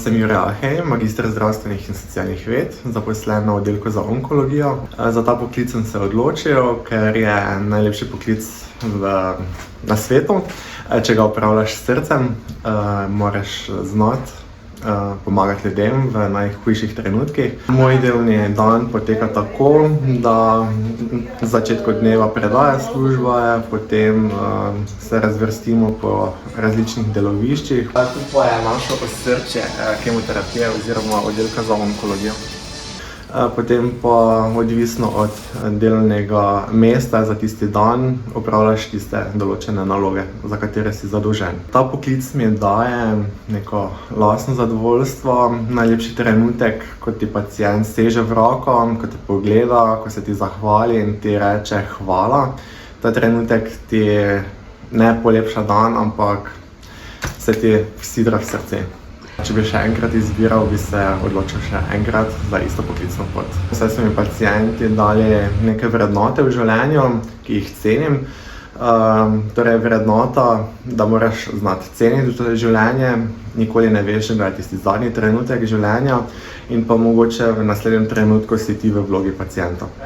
Sem Jure Ahej, magister zdravstvenih in socialnih ved, zaposlen na oddelku za onkologijo. Za ta poklic sem se odločil, ker je najlepši poklic na svetu. Če ga opravljaš s srcem, moraš znati pomagati ljudem v najhujših trenutkih. Moj delovni dan poteka tako, da v začetku dneva predaja službe, potem se razvrstimo po različnih deloviščih. Tu pa je naše osrčje kemoterapije oziroma oddelka za onkologijo. Potem pa odvisno od delovnega mesta za tisti dan opravljaš tiste določene naloge, za katere si zadolžen. Ta poklic mi daje neko lastno zadovoljstvo, najlepši trenutek, ko ti pacient seže v roko, ko te pogleda, ko se ti zahvali in ti reče hvala. Ta trenutek ti ne polepša dan, ampak se ti vsidra v srce. Če bi še enkrat izbiral, bi se odločil še enkrat za isto poklicno pot. Saj so mi pacienti dali neke vrednote v življenju, ki jih cenim. Torej vrednota, da moraš znati ceniti to življenje, nikoli ne veš, da je tisti zadnji trenutek življenja in pa mogoče v naslednjem trenutku si ti v vlogi pacienta.